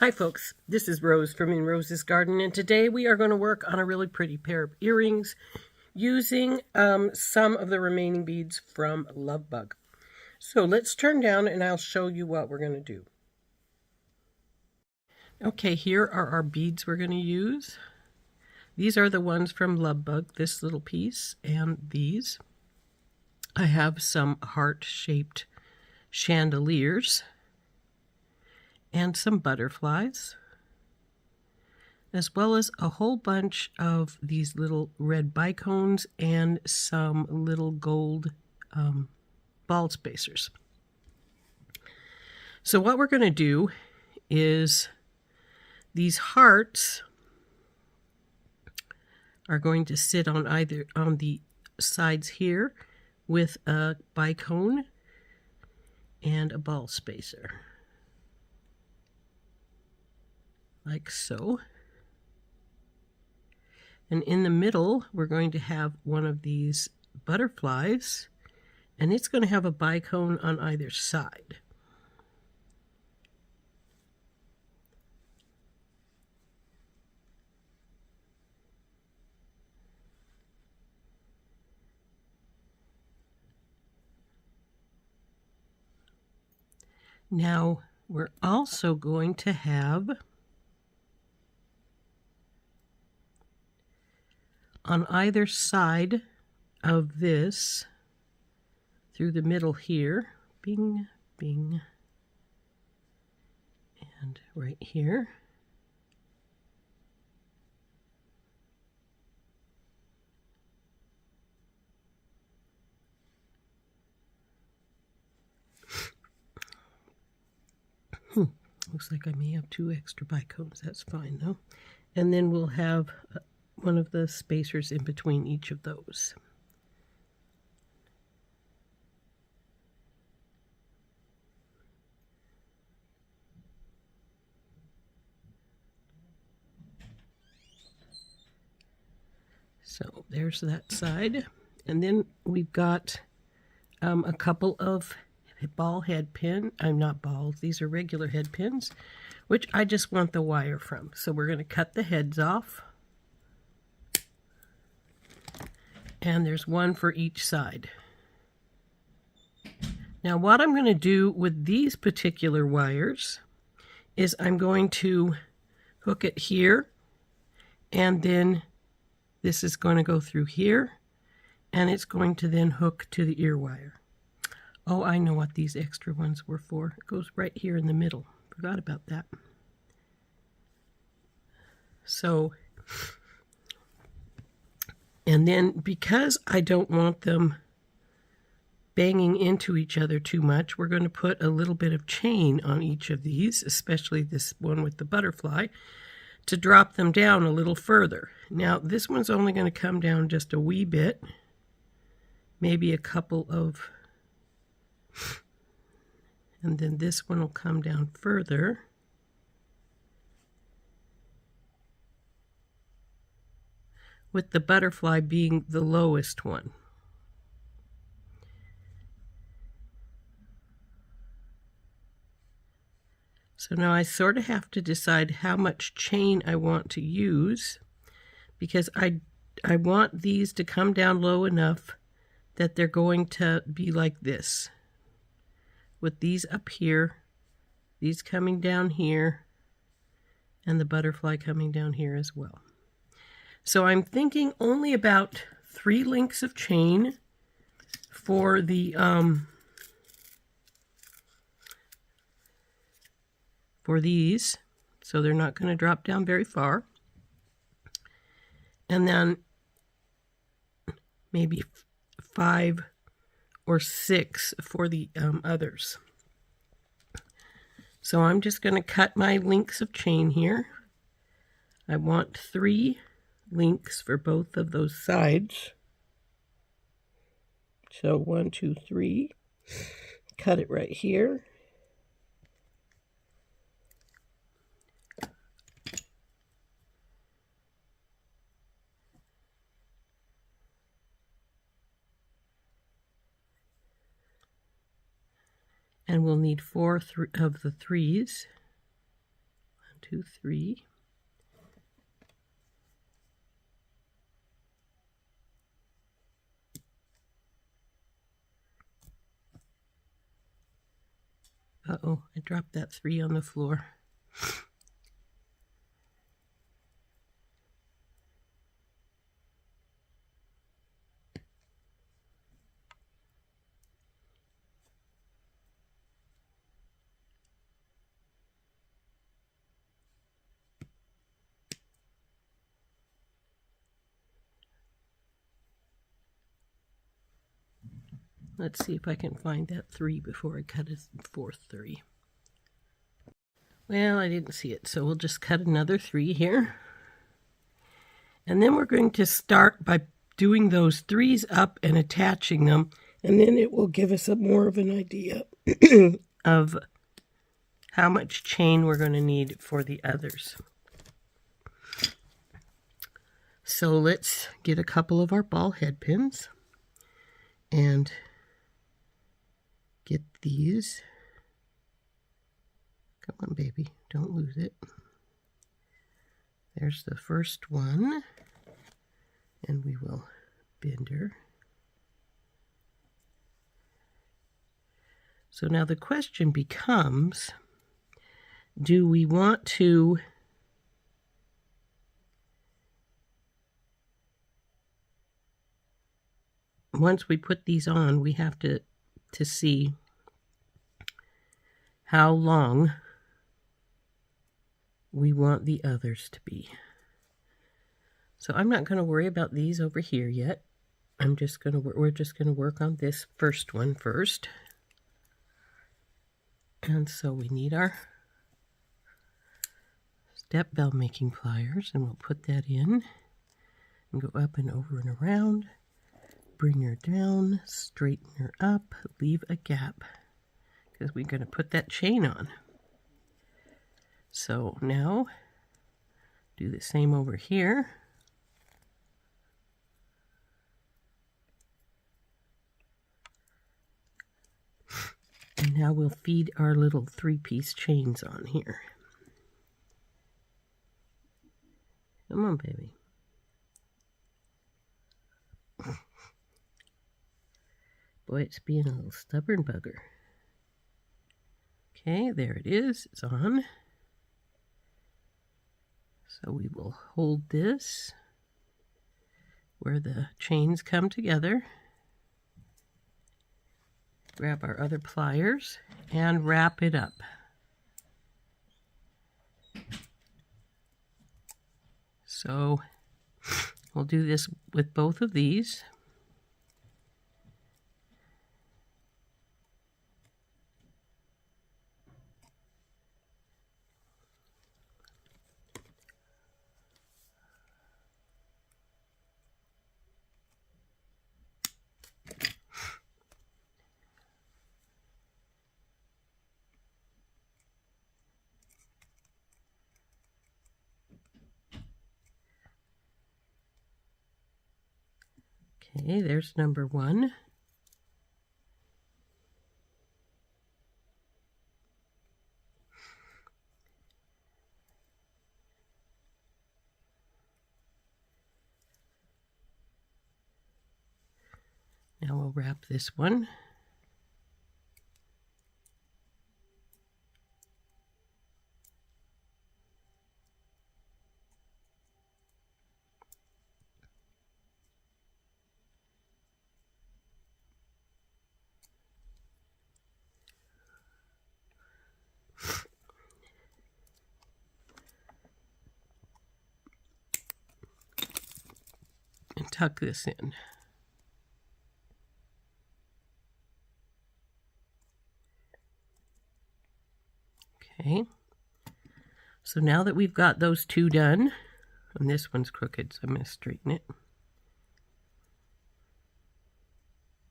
Hi folks, this is Rose from In Rose's Garden, and today we are going to work on a really pretty pair of earrings using some of the remaining beads from Lovebug. So let's turn down and I'll show you what we're going to do. Okay, here are our beads we're going to use. These are the ones from Lovebug, this little piece and these. I have some heart-shaped chandeliers and some butterflies, as well as a whole bunch of these little red bicones and some little gold ball spacers. So what we're going to do is these hearts are going to sit on the sides here with a bicone and a ball spacer, like so. And in the middle, we're going to have one of these butterflies, and it's going to have a bicone on either side. Now, we're also going to have on either side of this, through the middle here, bing, bing, and right here, looks like I may have 2 extra bicones. That's fine though. And then we'll have one of the spacers in between each of those. So there's that side. And then we've got a couple of ball head pin. I'm not balls, these are regular head pins, which I just want the wire from. So we're going to cut the heads off. And there's one for each side. Now what I'm going to do with these particular wires is I'm going to hook it here, and then this is going to go through here, and it's going to then hook to the ear wire. Oh, I know what these extra ones were for. It goes right here in the middle. Forgot about that. So, and then because I don't want them banging into each other too much, we're going to put a little bit of chain on each of these, especially this one with the butterfly, to drop them down a little further. Now, this one's only going to come down just a wee bit, maybe a couple of, and then this one will come down further. With the butterfly being the lowest one. So now I sort of have to decide how much chain I want to use, because I want these to come down low enough that they're going to be like this, with these up here, these coming down here, and the butterfly coming down here as well. So I'm thinking only about 3 links of chain for the for these, so they're not going to drop down very far. And then maybe 5 or 6 for the others. So I'm just going to cut my links of chain here. I want 3 links for both of those sides. So 1, 2, 3. Cut it right here. And we'll need 4 of the 3s. 2, 3. Uh-oh, I dropped that 3 on the floor. Let's see if I can find that 3 before I cut a 4th 3. Well, I didn't see it, so we'll just cut another 3 here. And then we're going to start by doing those 3s up and attaching them, and then it will give us more of an idea of how much chain we're going to need for the others. So let's get a couple of our ball head pins and get these. Come on, baby, don't lose it. There's the first one, and we will bend her. So now the question becomes, do we want to once we put these on, we have to see how long we want the others to be. So I'm not going to worry about these over here yet. We're just going to work on this first one first. And so we need our step bell making pliers, and we'll put that in and go up and over and around. Bring her down, straighten her up, leave a gap, because we're going to put that chain on. So now, do the same over here. And now we'll feed our little 3-piece chains on here. Come on, baby. Boy, it's being a little stubborn bugger. Okay, there it is. It's on. So we will hold this where the chains come together. Grab our other pliers and wrap it up. So we'll do this with both of these. Okay, there's number 1. Now we'll wrap this one. And tuck this in. Okay, so now that we've got those 2 done, and this one's crooked, so I'm going to straighten it.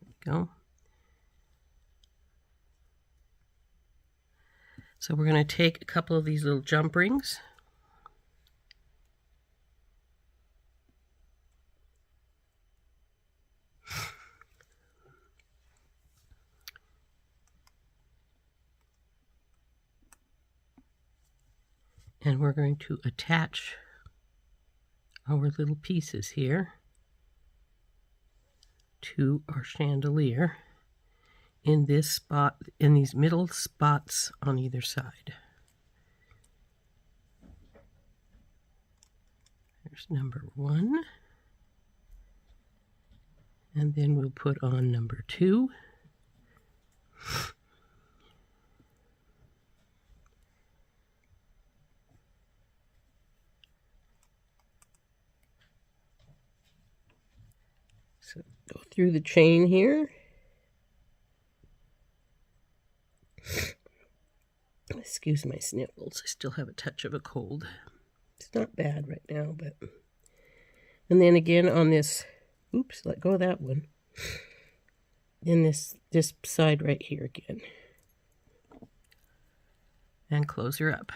There we go. So we're going to take a couple of these little jump rings. And we're going to attach our little pieces here to our chandelier in this spot, in these middle spots on either side. There's number 1. And then we'll put on number 2. So go through the chain here. Excuse my sniffles, I still have a touch of a cold. It's not bad right now, but... And then again on this, oops, let go of that one. Then this side right here again. And close her up.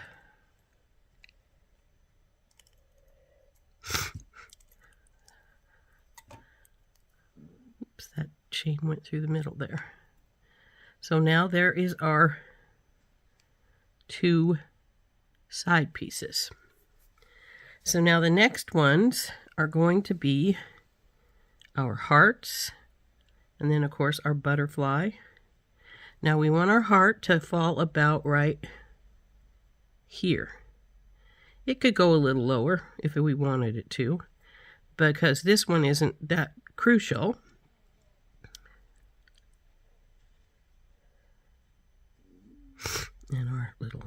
Oops, that chain went through the middle there. So now there is our 2 side pieces. So now the next ones are going to be our hearts, and then of course our butterfly. Now we want our heart to fall about right here. It could go a little lower if we wanted it to, because this one isn't that crucial. And our little,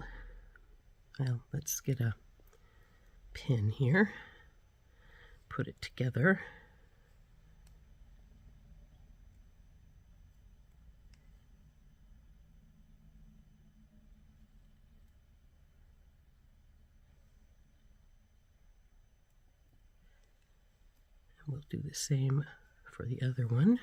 well, let's get a pin here, put it together. And we'll do the same for the other one.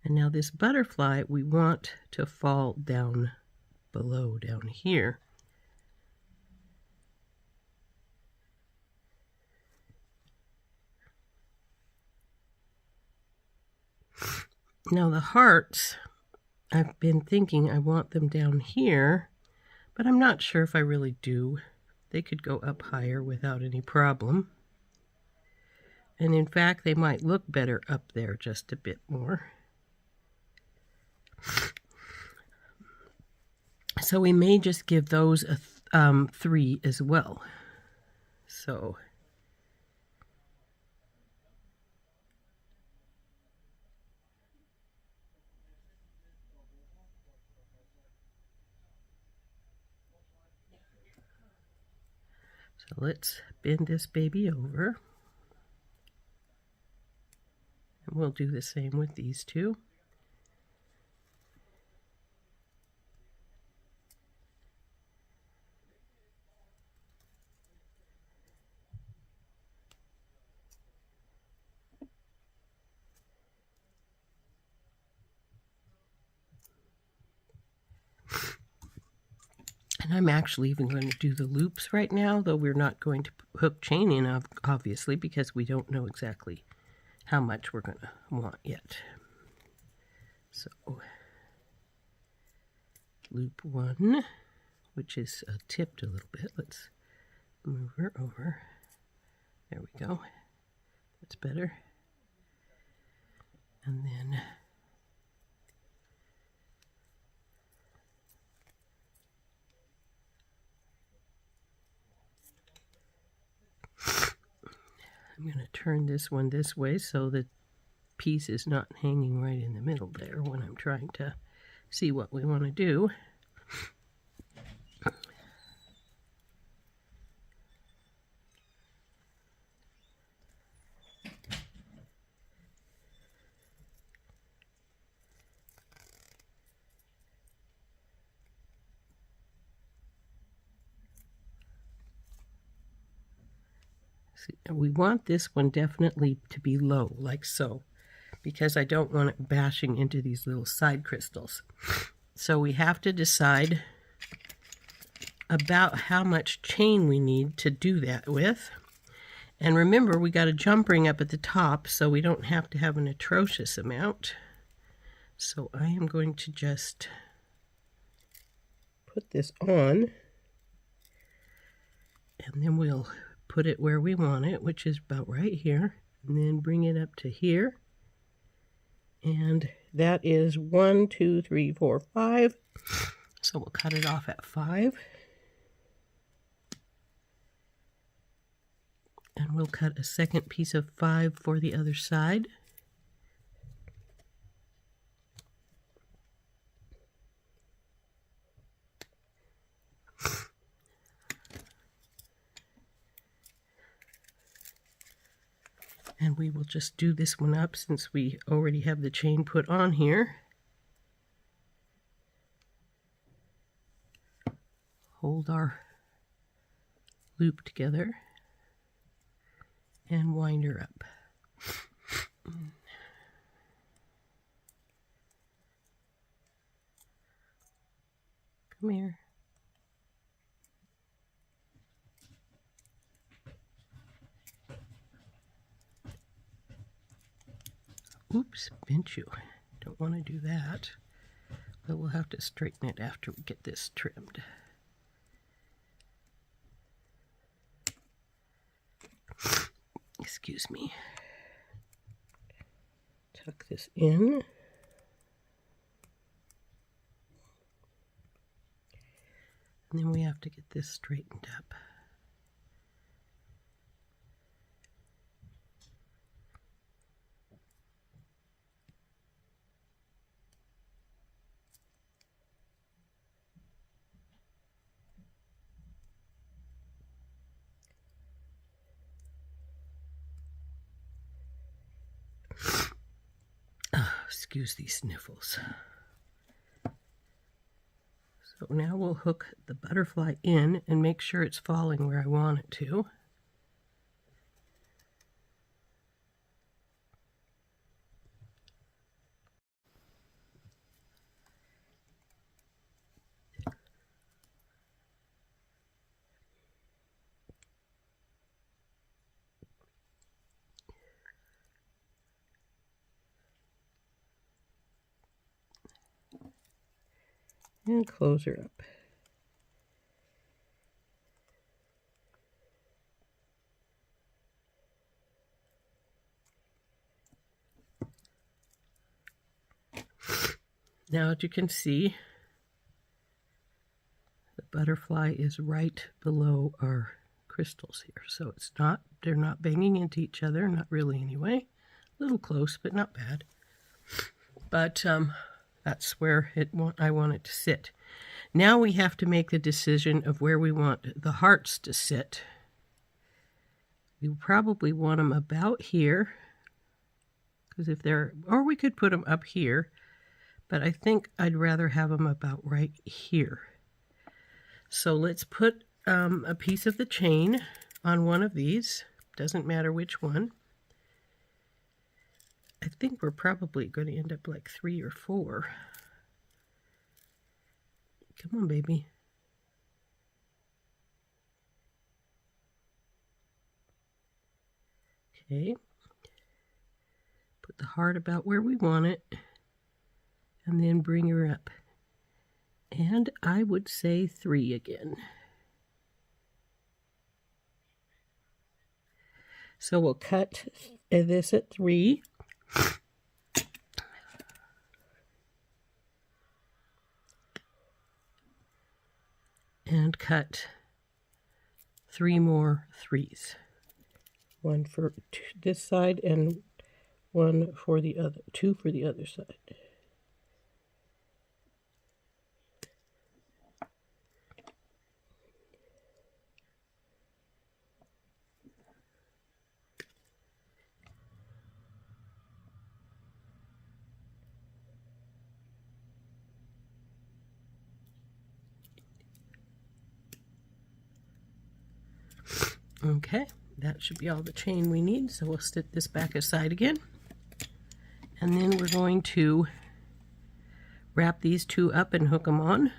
And now this butterfly, we want to fall down below, down here. Now the hearts, I've been thinking I want them down here, but I'm not sure if I really do. They could go up higher without any problem. And in fact, they might look better up there just a bit more. So we may just give those a 3 as well. So let's bend this baby over. And we'll do the same with these 2. And I'm actually even going to do the loops right now, though we're not going to hook chain in, obviously, because we don't know exactly how much we're going to want yet. So, loop 1, which is tipped a little bit. Let's move her over. There we go. That's better. And then I'm going to turn this one this way so the piece is not hanging right in the middle there when I'm trying to see what we want to do. We want this one definitely to be low, like so, because I don't want it bashing into these little side crystals. So we have to decide about how much chain we need to do that with. And remember, we got a jump ring up at the top, so we don't have to have an atrocious amount. So I am going to just put this on, and then we'll put it where we want it, which is about right here, and then bring it up to here. And that is 1, 2, 3, 4, 5. So we'll cut it off at 5. And we'll cut a second piece of 5 for the other side. And we will just do this one up since we already have the chain put on here. Hold our loop together and wind her up. Come here. Oops, bent you. Don't want to do that. But we'll have to straighten it after we get this trimmed. Excuse me. Tuck this in. And then we have to get this straightened up. Excuse these sniffles. So now we'll hook the butterfly in and make sure it's falling where I want it to. And close her up. Now, as you can see, the butterfly is right below our crystals here. So they're not banging into each other, not really anyway. A little close, but not bad. But that's where I want it to sit. Now we have to make the decision of where we want the hearts to sit. We probably want them about here, because or we could put them up here, but I think I'd rather have them about right here. So let's put a piece of the chain on one of these. Doesn't matter which one. I think we're probably going to end up like 3 or 4. Come on, baby. Okay. Put the heart about where we want it, and then bring her up. And I would say 3 again. So we'll cut this at 3. And cut 3 more 3s. 1 for this side and 1 for the other, 2 for the other side. Okay, that should be all the chain we need, so we'll set this back aside again. And then we're going to wrap these 2 up and hook them on.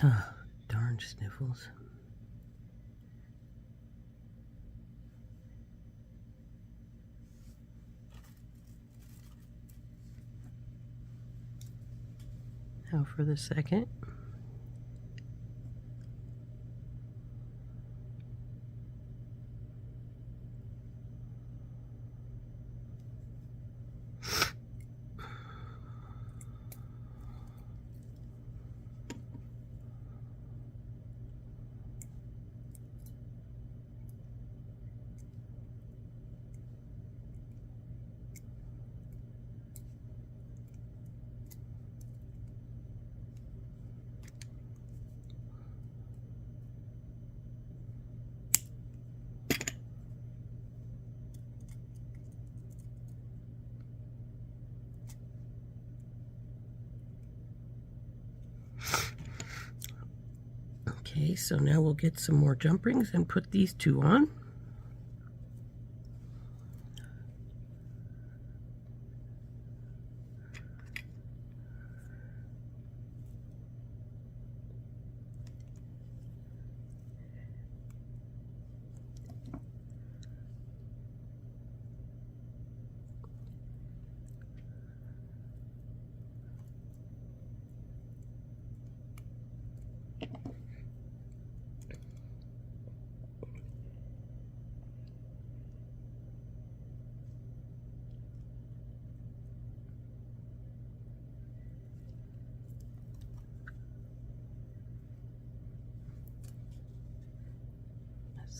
Ah, darn sniffles. Now for the second. Okay, so now we'll get some more jump rings and put these two on.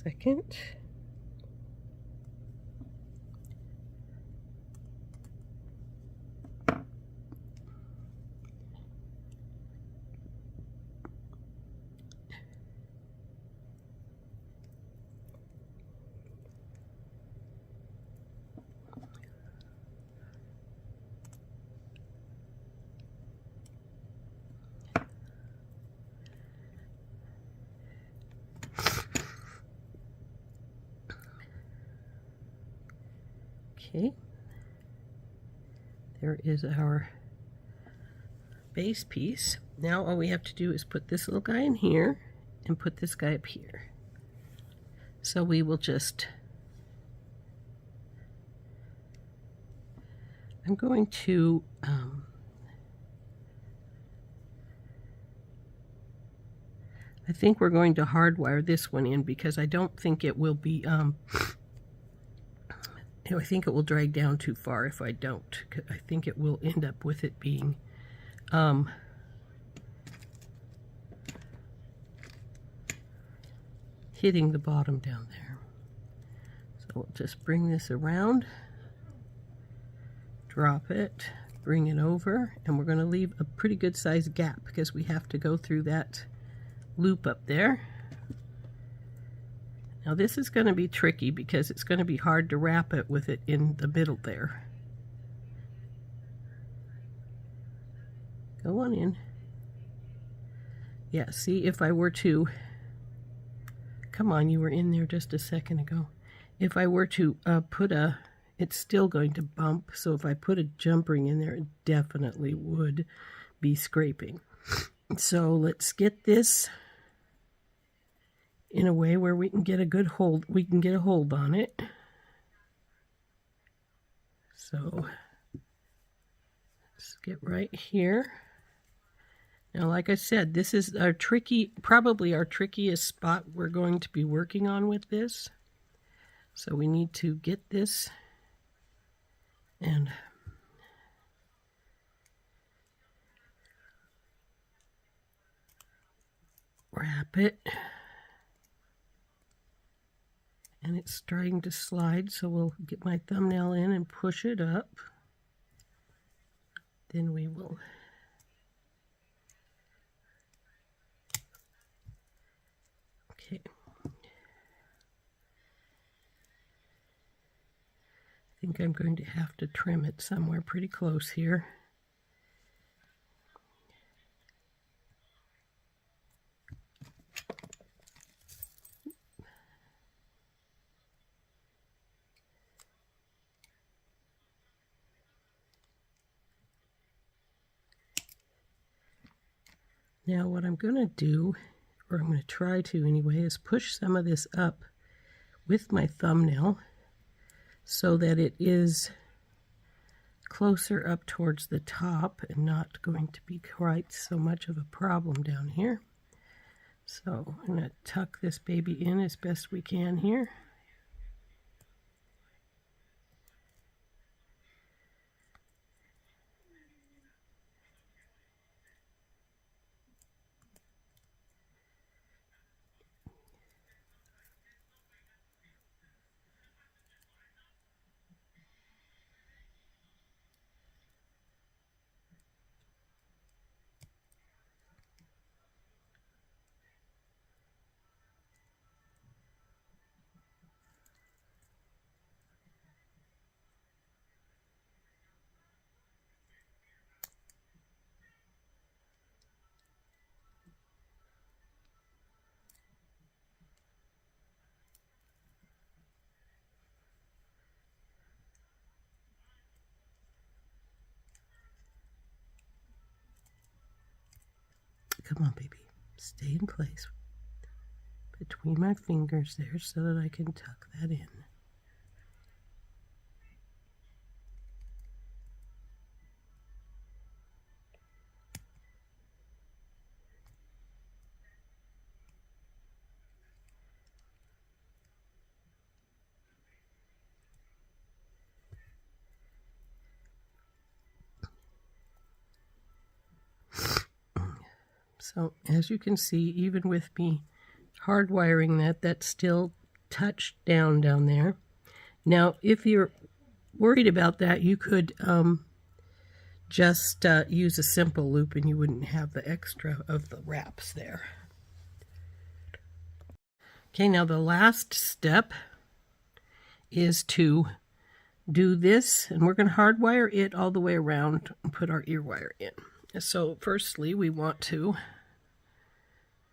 Second. Okay, there is our base piece. Now all we have to do is put this little guy in here and put this guy up here. So we will just, I'm going to I think we're going to hardwire this one in because I don't think it will be I think it will drag down too far if I don't. I think it will end up with it being hitting the bottom down there. So we'll just bring this around, drop it, bring it over, and we're going to leave a pretty good sized gap because we have to go through that loop up there. Now this is going to be tricky because it's going to be hard to wrap it with it in the middle there. Go on in. Yeah, see, if I were to, come on, you were in there just a second ago. If I were to put a, it's still going to bump, so if I put a jump ring in there, it definitely would be scraping. So let's get this in a way where we can get a good hold, we can get a hold on it. So let's get right here. Now, like I said, this is our probably our trickiest spot we're going to be working on with this. So we need to get this and wrap it. And it's starting to slide, so we'll get my thumbnail in and push it up. Then we will okay. I think I'm going to have to trim it somewhere pretty close here. Now what I'm going to do, or I'm going to try to anyway, is push some of this up with my thumbnail so that it is closer up towards the top and not going to be quite so much of a problem down here. So I'm going to tuck this baby in as best we can here. Come on, baby. Stay in place between my fingers there so that I can tuck that in. So as you can see, even with me hardwiring that, that's still touched down there. Now, if you're worried about that, you could just use a simple loop and you wouldn't have the extra of the wraps there. Okay, now the last step is to do this, and we're going to hardwire it all the way around and put our ear wire in. So firstly, we want to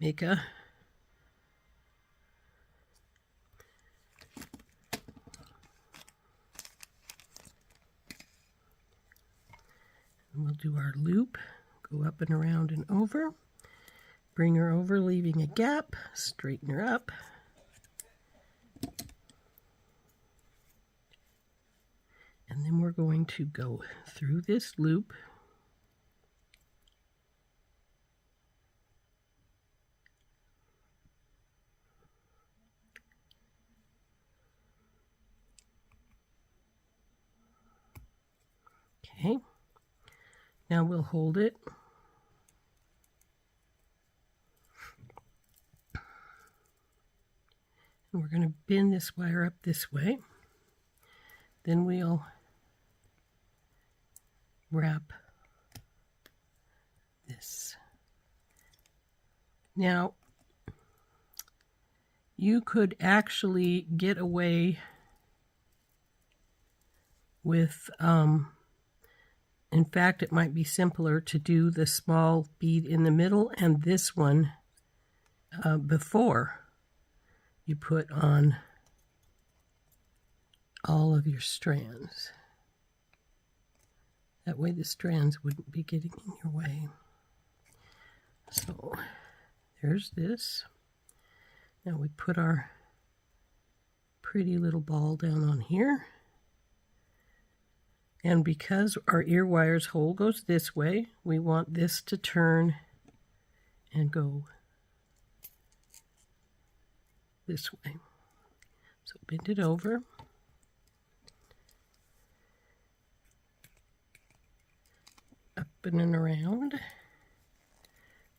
make a we'll do our loop, go up and around and over, bring her over, leaving a gap, straighten her up, and then we're going to go through this loop Okay, now we'll hold it. And we're going to bend this wire up this way. Then we'll wrap this. Now, you could actually get away with, in fact, it might be simpler to do the small bead in the middle and this one before you put on all of your strands. That way the strands wouldn't be getting in your way. So there's this. Now we put our pretty little ball down on here. And because our ear wire's hole goes this way, we want this to turn and go this way. So bend it over. Up and around.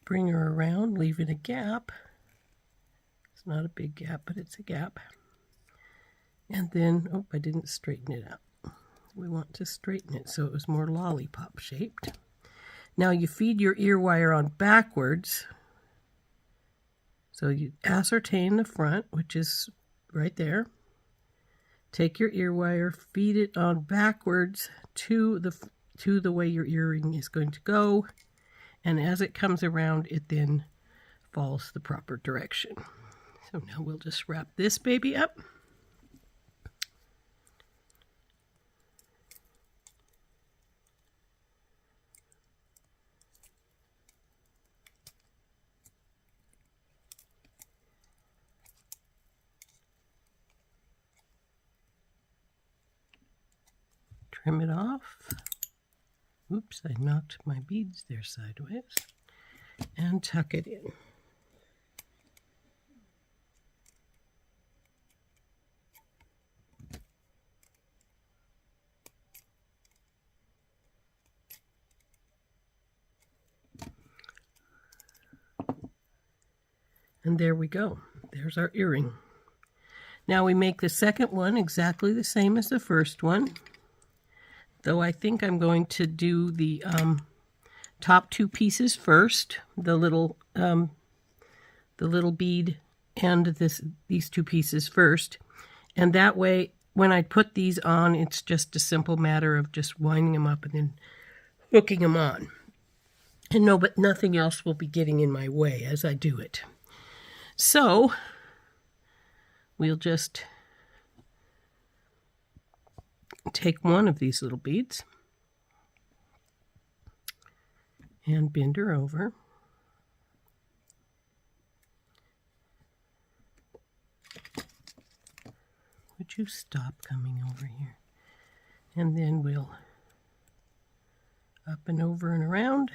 Bring her around, leaving a gap. It's not a big gap, but it's a gap. And then, oh, I didn't straighten it out. We want to straighten it so it was more lollipop shaped. Now you feed your ear wire on backwards. So you ascertain the front, which is right there. Take your ear wire, feed it on backwards to the way your earring is going to go. And as it comes around, it then falls the proper direction. So now we'll just wrap this baby up. trim it off. Oops, I knocked my beads there sideways. And tuck it in. And there we go. There's our earring. Now we make the second one exactly the same as the first one, though I think I'm going to do the top two pieces first, the little bead and these two pieces first, and that way when I put these on, it's just a simple matter of just winding them up and then hooking them on. And nothing else will be getting in my way as I do it. So we'll just take one of these little beads and bend her over. Would you stop coming over here? And then we'll up and over and around,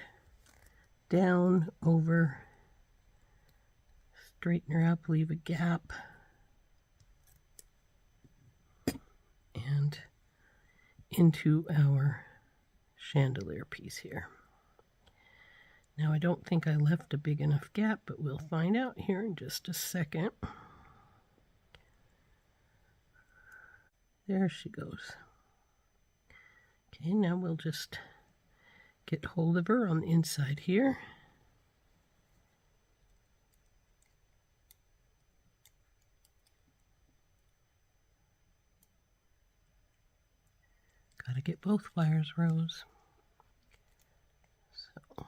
down, over, straighten her up, leave a gap, and into our chandelier piece here. Now I don't think I left a big enough gap, but we'll find out here in just a second. There she goes. Okay, now we'll just get hold of her on the inside here. Gotta get both wires, Rose. So.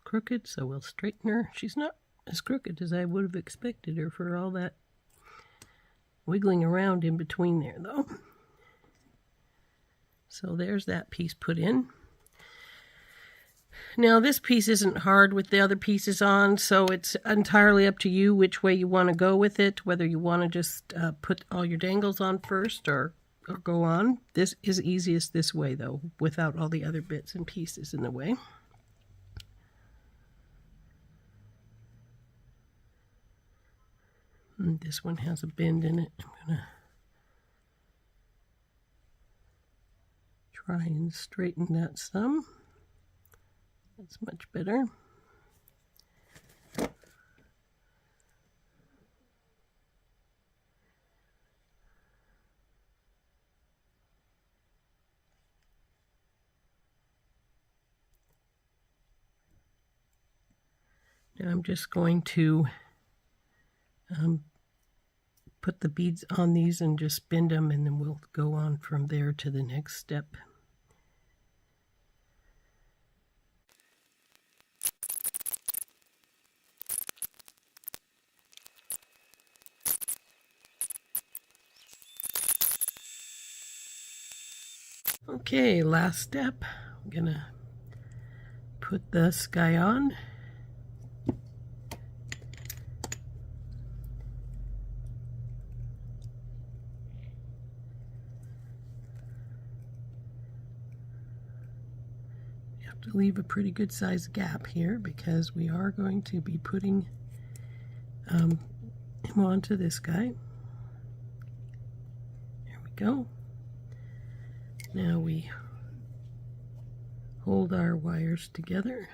Crooked, so we'll straighten her. She's not as crooked as I would have expected her for all that wiggling around in between there, though. So there's that piece put in. Now this piece isn't hard with the other pieces on, so it's entirely up to you which way you want to go with it, whether you want to just put all your dangles on first or go on. This is easiest this way, though, without all the other bits and pieces in the way. And this one has a bend in it. I'm going to try and straighten that some. That's much better. Now I'm just going to put the beads on these and just bend them, and then we'll go on from there to the next step. Okay, last step. I'm gonna put the sky on. To leave a pretty good sized gap here because we are going to be putting him onto this guy. There we go. Now we hold our wires together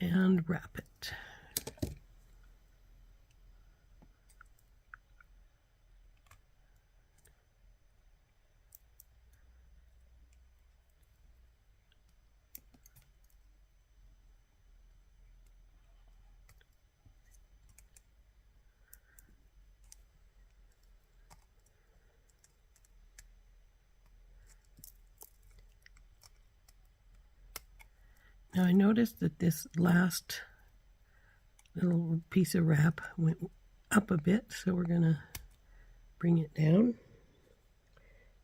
and wrap it. Now I noticed that this last little piece of wrap went up a bit, so we're going to bring it down,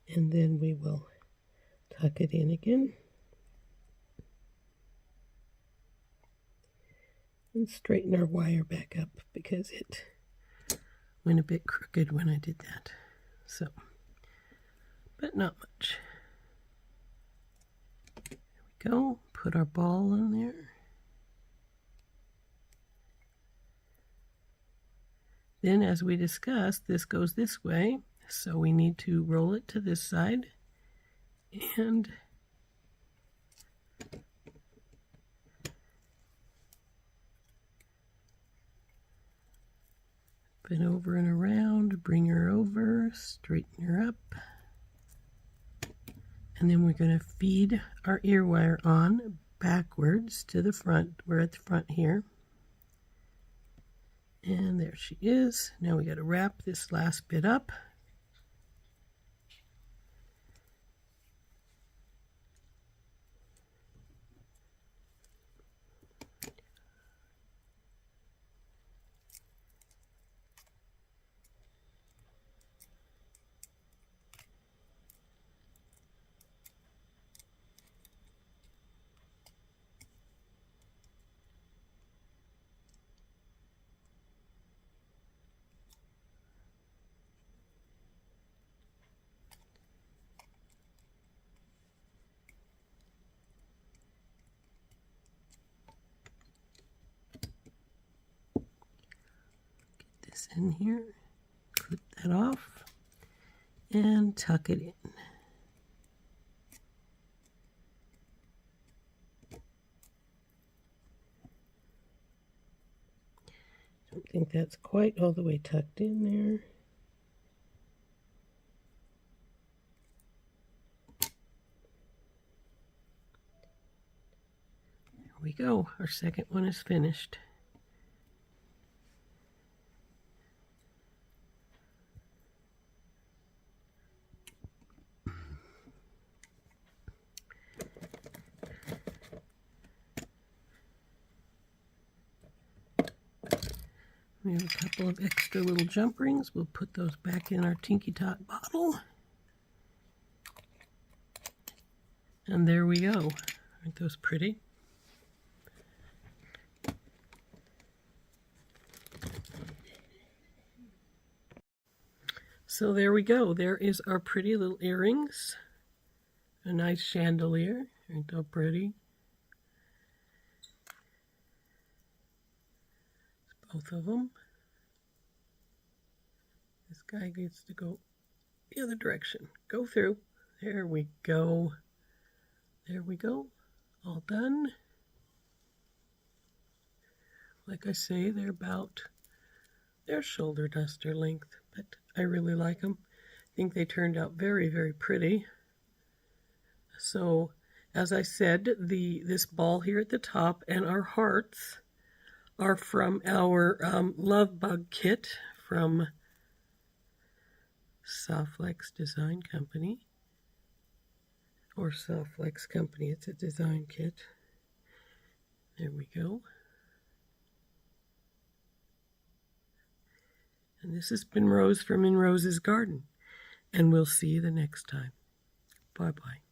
and then we will tuck it in again and straighten our wire back up because it went a bit crooked when I did that. So, but not much. There we go. Put our ball in there. Then, as we discussed, this goes this way, so we need to roll it to this side and bend over and around, bring her over, straighten her up, and then we're going to feed our ear wire on backwards to the front. We're at the front here. And there she is. Now we got to wrap this last bit up. This in here, clip that off, and tuck it in. Don't think that's quite all the way tucked in there. There we go. Our second one is finished. We have a couple of extra little jump rings. We'll put those back in our Tinky Tot bottle. And there we go. Aren't those pretty? So there we go. There is our pretty little earrings. A nice chandelier. Aren't they pretty? Both of them. This guy gets to go the other direction. Go through. There we go. There we go. All done. Like I say, they're shoulder duster length, but I really like them. I think they turned out very, very pretty. So, as I said, this ball here at the top and our hearts are from our Lovebug kit from SoftFlex Design Company, or SoftFlex Company. It's a design kit. There we go. And this has been Rose from In Rose's Garden, and we'll see you the next time. Bye-bye.